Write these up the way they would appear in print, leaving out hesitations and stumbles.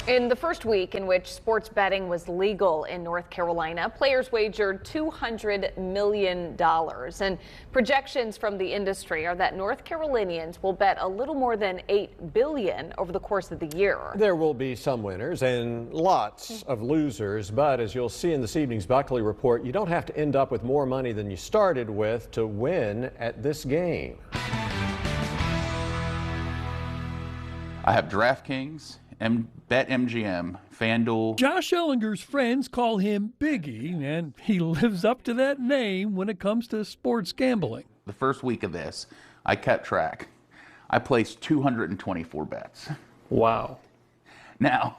In the first week in which sports betting was legal in North Carolina, players wagered $200 million. And projections from the industry are that North Carolinians will bet a little more than $8 billion over the course of the year. There will be some winners and lots of losers, but as you'll see in this evening's Buckley Report, you don't have to end up with more money than you started with to win at this game. I have DraftKings, BetMGM, FanDuel. Josh Ellinger's friends call him Biggie, and he lives up to that name when it comes to sports gambling. The first week of this, I kept track. I placed 224 bets. Wow. Now,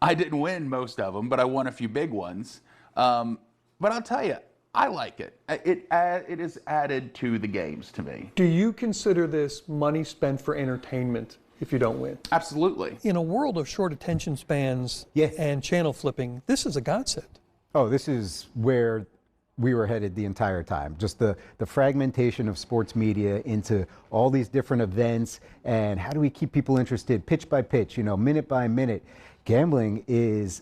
I didn't win most of them, but I won a few big ones. But I'll tell you, I like it. It is added to the games to me. Do you consider this money spent for entertainment if you don't win? Absolutely. In a world of short attention spans and channel flipping, this is a godsend. Oh, this is where we were headed the entire time. Just the fragmentation of sports media into all these different events, and how do we keep people interested pitch by pitch, minute by minute. Gambling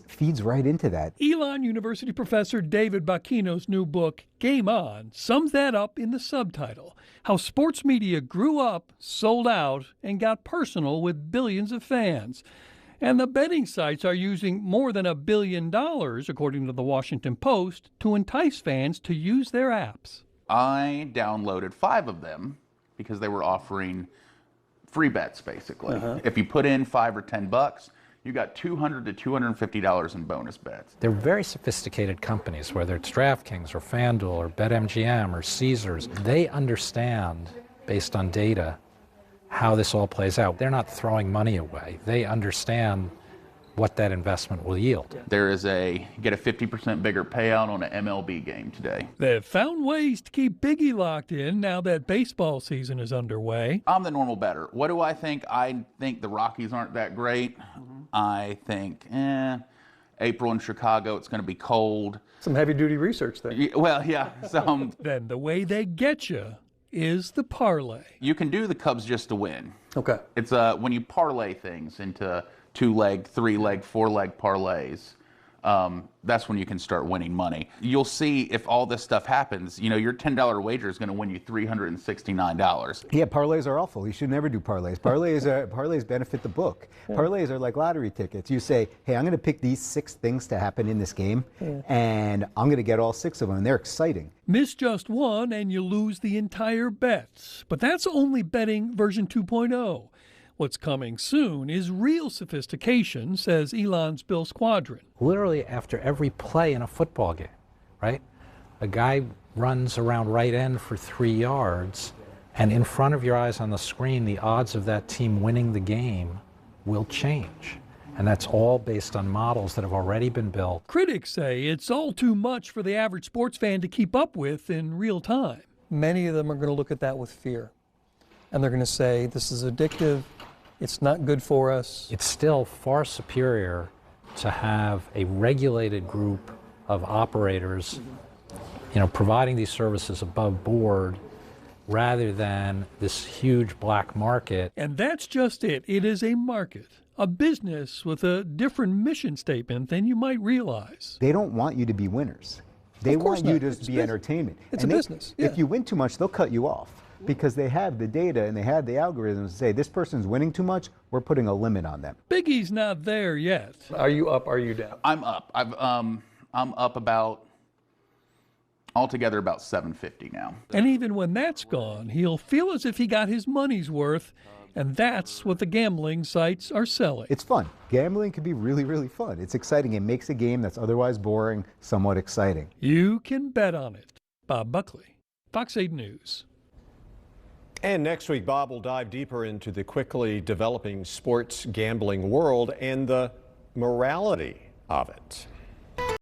feeds right into that. Elon University professor David Bacchino's new book, Game On, sums that up in the subtitle: How Sports Media Grew Up, Sold Out, and Got Personal with Billions of Fans. And the betting sites are using more than $1 billion, according to the Washington Post, to entice fans to use their apps. I downloaded 5 of them because they were offering free bets, basically. If you put in $5 or $10, you got $200 to $250 in bonus bets. They're very sophisticated companies, whether it's DraftKings or FanDuel or BetMGM or Caesars. They understand, based on data, how this all plays out. They're not throwing money away. They understand what that investment will yield. There is get a 50% bigger payout on an MLB game today. They've found ways to keep Biggie locked in now that baseball season is underway. I'm the normal bettor. What do I think? I think the Rockies aren't that great. I think, April in Chicago, it's going to be cold. Some heavy-duty research there. Well, yeah. Then the way they get you is the parlay. You can do the Cubs just to win. Okay. It's when you parlay things into 2-leg, 3-leg, 4-leg parlays, that's when you can start winning money. You'll see if all this stuff happens, your $10 wager is going to win you $369. Yeah, parlays are awful. You should never do parlays. Parlays benefit the book. Parlays are like lottery tickets. You say, hey, I'm going to pick these 6 things to happen in this game, and I'm going to get all 6 of them, and they're exciting. Miss just one, and you lose the entire bet. But that's only betting version 2.0. What's coming soon is real sophistication, says Elon's Bill Squadron. Literally after every play in a football game, right? A guy runs around right end for 3 yards, and in front of your eyes on the screen, the odds of that team winning the game will change. And that's all based on models that have already been built. Critics say it's all too much for the average sports fan to keep up with in real time. Many of them are going to look at that with fear. And they're going to say, this is addictive, it's not good for us. It's still far superior to have a regulated group of operators, providing these services above board, rather than this huge black market. And that's just it. It is a market, a business with a different mission statement than you might realize. They don't want you to be winners. They want you to be entertainment. It's a business. If you win too much, they'll cut you off, because they have the data and they have the algorithms to say, this person's winning too much, we're putting a limit on them. Biggie's not there yet. Are you up, are you down? I'm up. I'm up altogether about 750 now. And even when that's gone, he'll feel as if he got his money's worth, and that's what the gambling sites are selling. It's fun. Gambling can be really, really fun. It's exciting. It makes a game that's otherwise boring somewhat exciting. You can bet on it. Bob Buckley, Fox 8 News. And next week, Bob will dive deeper into the quickly developing sports gambling world and the morality of it.